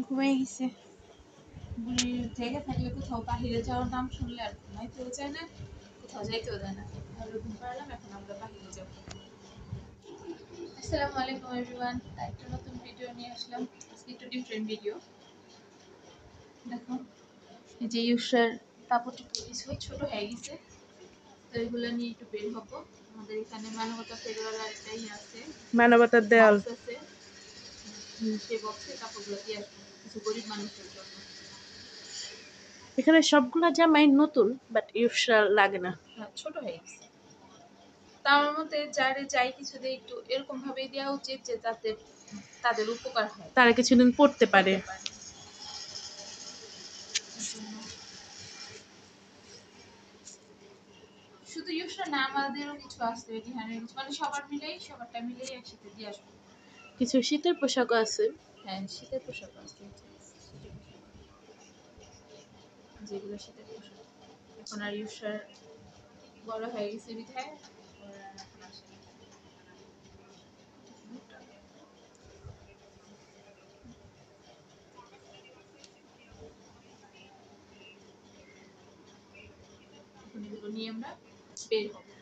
ঘুমিয়ে গেছে। বুড়ির জায়গা থাকলে কোথাও বাহিরে যাওয়ার নাম শুনলে আর ঘুমাইতেও যায় না, কোথাও যাইতেও যায় না। তাহলে ঘুম পাড়লাম, এখন আমরা বাহিরে যাবো। আসসালামু আলাইকুম এভরিওয়ান, একটা নতুন ভিডিও নিয়ে আসলাম। আজকে একটু ডিফারেন্ট ভিডিও। দেখো, এই যে ইউসার কাপড় কিছু ছোট হয়ে গেছে, তো এগুলো নিয়ে একটু বের হবো। আমাদের এখানে মানবতা ফেরিওয়ালা একটা আছে, মানবতার দেয়াল আছে, সেই বক্সে কাপড়গুলো দিয়ে আসবো কিছু গরিব মানুষের জন্য। এখানে সবগুলা জামাই নতুন, বাট ইউসা লাগে না, ছোট হয়ে গেছে। তা আমার মতে যারে যাই কিছু দিয়ে একটু এরকম ভাবেই দেওয়া উচিত যে যাতে তাদের উপকার হয়, তারা কিছুদিন পড়তে পারে। শুধু ইউসা না, আমাদেরও কিছু আছে এখানে, মানে সবারটা মিলেই একসাথে দিয়ে আসবো। কিছু শীতের পোশাকও আছে। হ্যাঁ, শীতের পোশাক আছে, যেগুলো শীতের পোশাক। এখন আর ইউসার বড় হয়ে গেছে বিধায় ওরা এখন আসে না। এখন এগুলো নিয়ে আমরা বের হবো,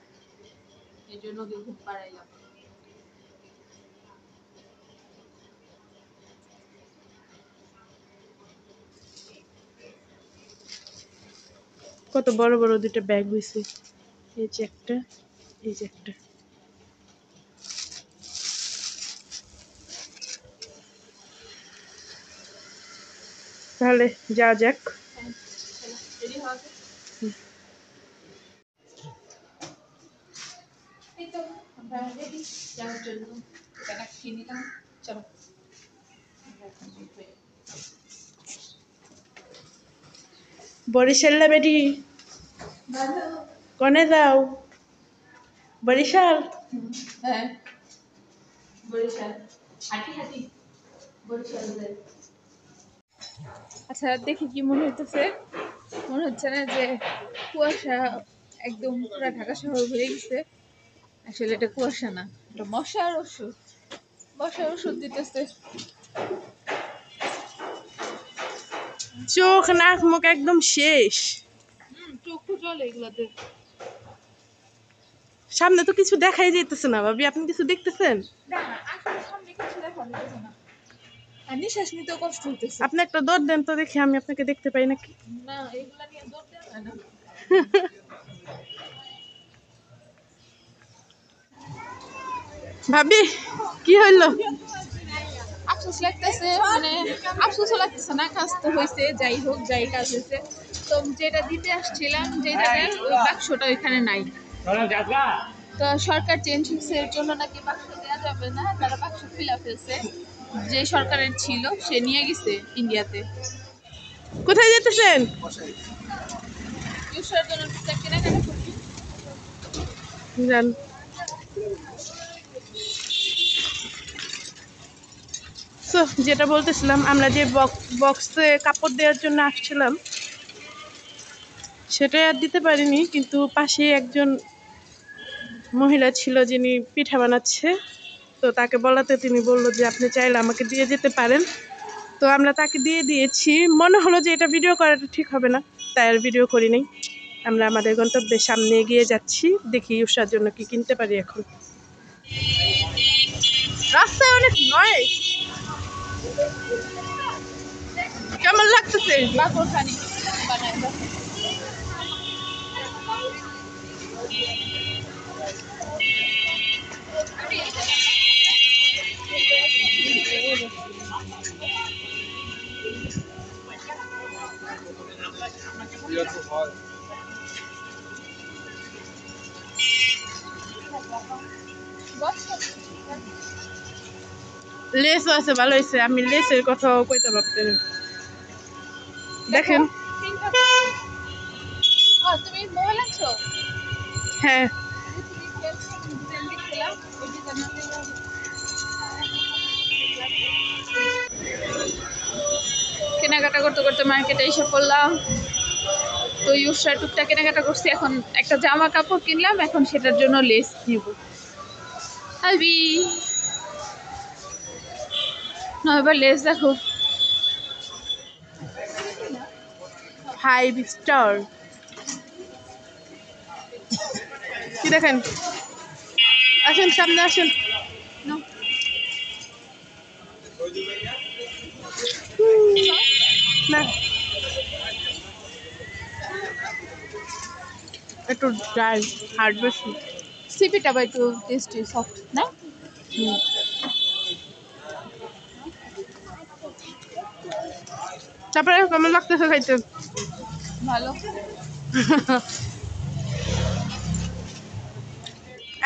এই জন্য ঘুম পাড়াইলাম। কত বড় বড় দুটো ব্যাগ হয়েছে, এই যে একটা, এই যে একটা। তাহলে যা যাক। হ্যাঁ, চলো রেডি হওয়া যাক। এই তো আমরা রেডি যাওয়ার জন্য, এটা খেয়ে নিলাম। চলো বরিশাল বেটি, কনে যাও? বরিশাল। হ্যাঁ, বরিশাল হাঁটি হাঁটি বরিশাল যাই। আচ্ছা, দেখি কি মনে হইতেছে, মনে হচ্ছে না যে কুয়াশা একদম পুরা ঢাকা শহর ভরে গেছে? আসলে এটা কুয়াশা না, এটা মশার ওষুধ, মশার ওষুধ দিতেছে। চোখ নাক মুখ একদম শেষ। চোখও জলে এগুলাতে। সামনে তো কিছু দেখাই যেতেছে না ভাবি, আপনি কিছু দেখতেছেন? না, আসলে সামনে কিছু দেখা যাচ্ছে না, আর নিঃশ্বাস নিতেও কষ্ট হইতেছে। আপনি একটা দৌড় দেন তো দেখি আমি আপনাকে দেখতে পাই নাকি। না, এগুলা নিয়ে দৌড় দেওয়া যায় না। ভাবি কি হইলো? আফসোস লাগতেছে, মানে আফসোসও লাগতেছে না, কাজ তো হয়েছে, যাই হোক, যাই কাজ হয়েছে। তো যেটা দিতে আসছিলাম, যে জায়গায় ওই বাক্সটা ওইখানে নাই। তো সরকার চেঞ্জ হয়েছে, এর জন্য নাকি বাক্স দেওয়া যাবে না, তারা বাক্স ফিল ফেলছে। যে সরকারের ছিল সে নিয়ে গেছে ইন্ডিয়াতে। কোথায় যেতেছেন? ইউসার জন্য টুকটাক কেনাকাটা করবি। জান, তো যেটা বলতেছিলাম, আমরা যে বক্সে কাপড় দেওয়ার জন্য আসছিলাম সেটাই আর দিতে পারিনি, কিন্তু পাশে একজন মহিলা ছিল যিনি পিঠা বানাচ্ছে, তো তাকে বলাতে তিনি বললো যে আপনি চাইলে আমাকে দিয়ে যেতে পারেন। তো আমরা তাকে দিয়ে দিয়েছি। মনে হলো যে এটা ভিডিও করাটা ঠিক হবে না, তাই আর ভিডিও করি নাই। আমরা আমাদের গন্তব্যের সামনে এগিয়ে যাচ্ছি, দেখি ইউসার জন্য কি কিনতে পারি। এখন রাস্তায় অনেক নয়েজ, কেমন লাগতেছে? বাকরখানি বানায় দাও। লেসও আছে, ভালো হয়েছে। আমি লেসের কথাও কইতে ভাবতে। দেখেন, তুমি মোবাইল আছো? হ্যাঁ, কেনাকাটা করতে করতে মার্কেটে এসে পড়লাম। তো ইউসার টুকটা কেনাকাটা করছি, এখন একটা জামা কাপড় কিনলাম, এখন সেটার জন্য লেস নিব। আলবি না, এবার লেস দেখো, 5 স্টার। কি দেখেন, আসেন সামনে আসেন। No. না একটু ড্রাই, হার্ড বেশি। সিপিটা বা একটু টেস্টি সফট না? তারপরে কেমন লাগতেছে খাইতে? ভালো।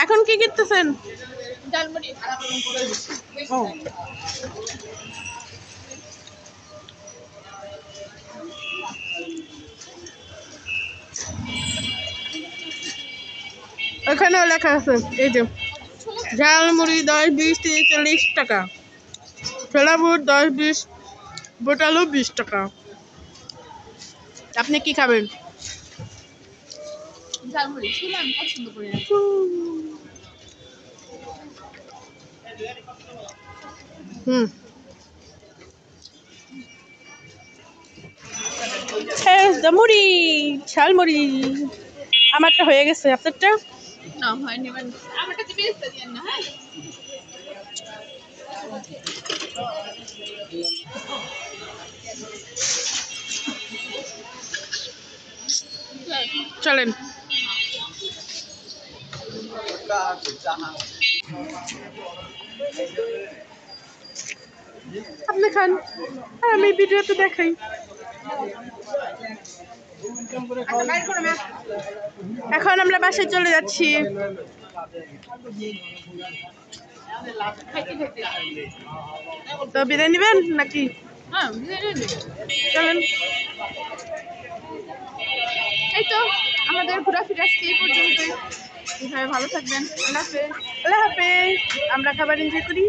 এখন কি করতেছেন? ডালমুড়ি। ও এখানেও লেখা আছে, এই যে ঝালমুড়ি 10, 20, 30, 40 টাকা, ছোলা বুট 10, 20, বুট আলু 20 টাকা। আপনি কি খাবেন? ডালমুড়ি ছিল আমি পছন্দ করি না। হুম, শেষ দা মুড়ি, ঝালমুড়ি। আমারটা হয়ে গেছে, আপনারটা? না হয়নি মানে আমার কাছে বেস্ট দিয়েন না হ্যাঁ। চলেন। আপনি খান আর আমি ভিডিওতে দেখাই। এখন আমরা বাসায় চলে যাচ্ছি। খাইতে খাইতে। তো বিদায় নিবেন নাকি? হ্যাঁ বিরিয়ানি। চলেন। এই তো আমাদের ঘোরাফেরা আজকে এই পর্যন্তই। সবাই ভালো থাকবেন। আল্লাহ হাফেজ। আল্লাহ হাফেজ। আমরা খাবার এনজয় করি।